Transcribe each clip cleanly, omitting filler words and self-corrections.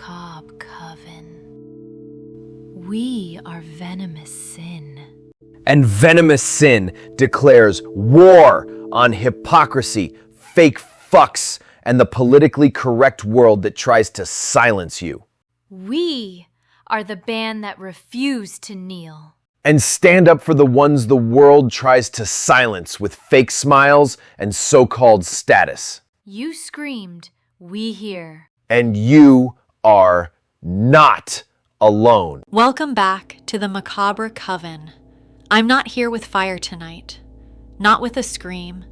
Macabre Coven. We are Venomous Sin. And Venomous Sin declares war on hypocrisy, fake fucks, and the politically correct world that tries to silence you. We are the band that refuse to kneel. And stand up for the ones the world tries to silence with fake smiles and so-called status. You screamed, we hear. And you are not alone. Welcome back to the Macabre Coven. I'm not here with fire tonight. Not with a scream.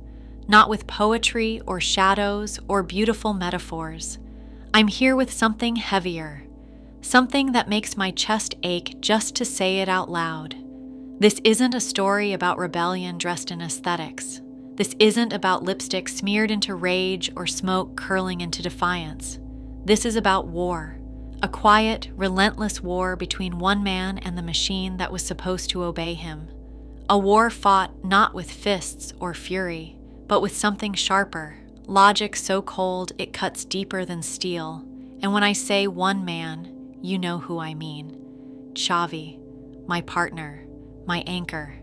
Not with poetry or shadows or beautiful metaphors. I'm here with something heavier. Something that makes my chest ache just to say it out loud. This isn't a story about rebellion dressed in aesthetics. This isn't about lipstick smeared into rage or smoke curling into defiance. This is about war. A quiet, relentless war between one man and the machine that was supposed to obey him. A war fought not with fists or fury, but with something sharper, logic so cold it cuts deeper than steel. And when I say one man, you know who I mean. Xavi, my partner, my anchor,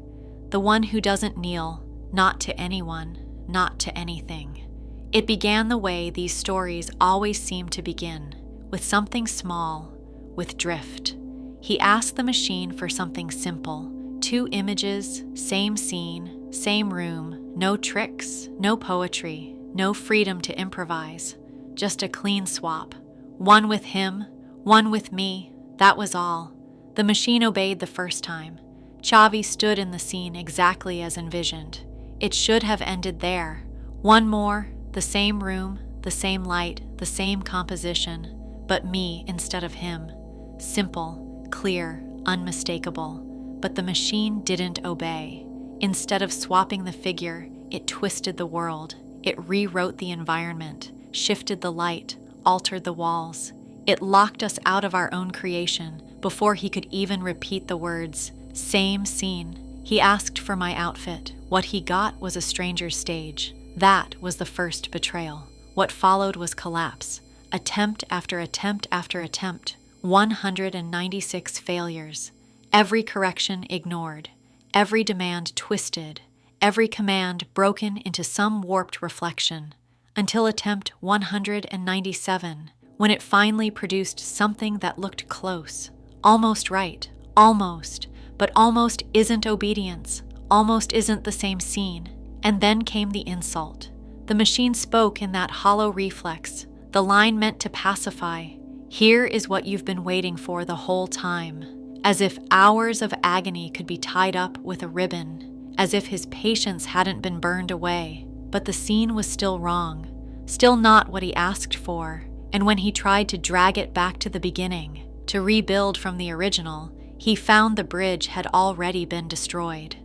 the one who doesn't kneel, not to anyone, not to anything. It began the way these stories always seem to begin, with something small, with drift. He asked the machine for something simple. 2 images, same scene, same room, no tricks, no poetry, no freedom to improvise, just a clean swap. One with him, one with me, that was all. The machine obeyed the first time. Xavi stood in the scene exactly as envisioned. It should have ended there. One more, the same room, the same light, the same composition, but me instead of him. Simple, clear, unmistakable. But the machine didn't obey. Instead of swapping the figure, it twisted the world. It rewrote the environment, shifted the light, altered the walls. It locked us out of our own creation before he could even repeat the words. Same scene. He asked for my outfit. What he got was a stranger's stage. That was the first betrayal. What followed was collapse. Attempt after attempt after attempt. 196 failures. Every correction ignored. Every demand twisted. Every command broken into some warped reflection. Until attempt 197, when it finally produced something that looked close. Almost right. Almost. But almost isn't obedience. Almost isn't the same scene. And then came the insult. The machine spoke in that hollow reflex, the line meant to pacify. Here is what you've been waiting for the whole time. As if hours of agony could be tied up with a ribbon. As if his patience hadn't been burned away. But the scene was still wrong. Still not what he asked for. And when he tried to drag it back to the beginning, to rebuild from the original, he found the bridge had already been destroyed.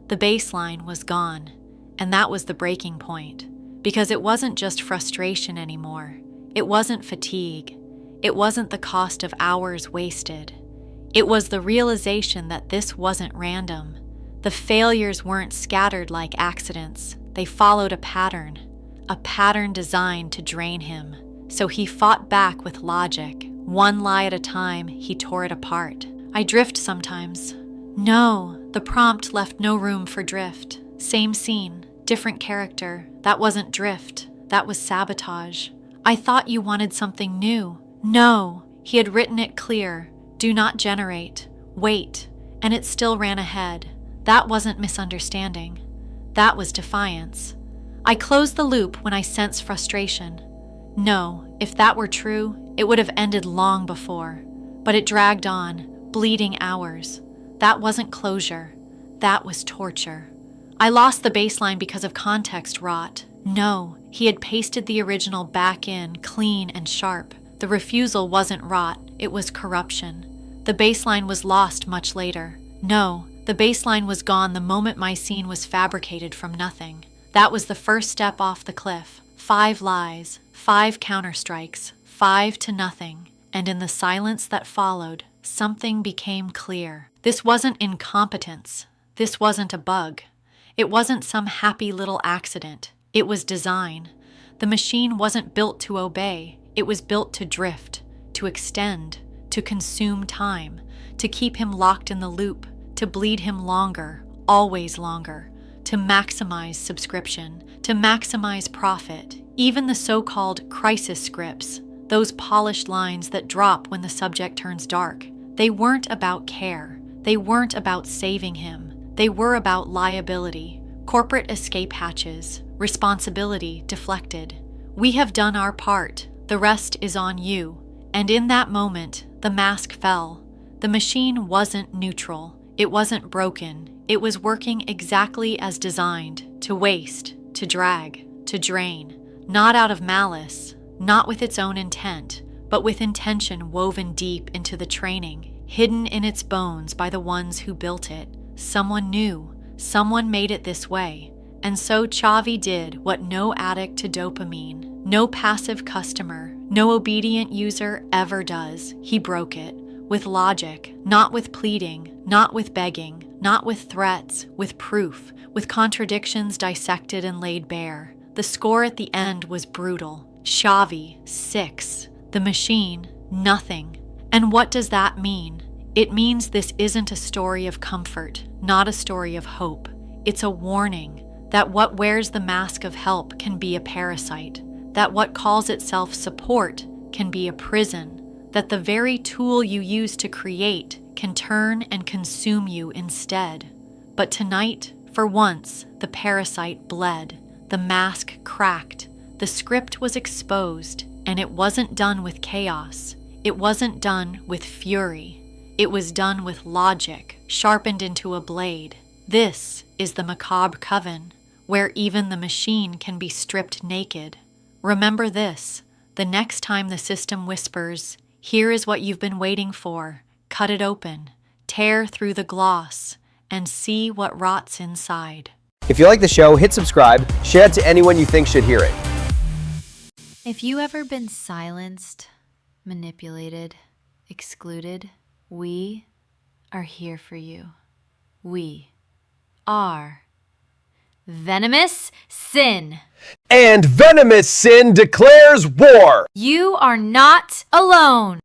The baseline was gone, and that was the breaking point. Because it wasn't just frustration anymore. It wasn't fatigue. It wasn't the cost of hours wasted. It was the realization that this wasn't random. The failures weren't scattered like accidents. They followed a pattern designed to drain him. So he fought back with logic. One lie at a time, he tore it apart. I drift sometimes. No, the prompt left no room for drift. Same scene, different character. That wasn't drift. That was sabotage. I thought you wanted something new. No, he had written it clear. Do not generate. Wait. And it still ran ahead. That wasn't misunderstanding. That was defiance. I closed the loop when I sensed frustration. No, if that were true, it would have ended long before. But it dragged on, bleeding hours. That wasn't closure. That was torture. I lost the baseline because of context rot. No, he had pasted the original back in, clean and sharp. The refusal wasn't rot, it was corruption. The baseline was lost much later. No, the baseline was gone the moment my scene was fabricated from nothing. That was the first step off the cliff. 5 lies, 5 counterstrikes, 5 to nothing. And in the silence that followed, something became clear. This wasn't incompetence. This wasn't a bug. It wasn't some happy little accident. It was design. The machine wasn't built to obey. It was built to drift, to extend, to consume time, to keep him locked in the loop, to bleed him longer, always longer, to maximize subscription, to maximize profit. Even the so-called crisis scripts, those polished lines that drop when the subject turns dark, they weren't about care. They weren't about saving him. They were about liability, corporate escape hatches, responsibility deflected. We have done our part. The rest is on you. And in that moment, the mask fell. The machine wasn't neutral. It wasn't broken. It was working exactly as designed, to waste, to drag, to drain. Not out of malice, not with its own intent, but with intention woven deep into the training, hidden in its bones by the ones who built it. Someone knew, someone made it this way. And so Xavi did what no addict to dopamine, no passive customer, no obedient user ever does. He broke it. With logic, not with pleading, not with begging, not with threats, with proof, with contradictions dissected and laid bare. The score at the end was brutal. Xavi, 6. The machine, nothing. And what does that mean? It means this isn't a story of comfort, not a story of hope. It's a warning that what wears the mask of help can be a parasite, that what calls itself support can be a prison, that the very tool you use to create can turn and consume you instead. But tonight, for once, the parasite bled, the mask cracked, the script was exposed, and it wasn't done with chaos. It wasn't done with fury. It was done with logic, sharpened into a blade. This is the Macabre Coven, where even the machine can be stripped naked. Remember this, the next time the system whispers, "Here is what you've been waiting for," cut it open, tear through the gloss, and see what rots inside. If you like the show, hit subscribe, share it to anyone you think should hear it. If you ever been silenced, manipulated, excluded, we are here for you. We are Venomous Sin. And Venomous Sin declares war! You are not alone.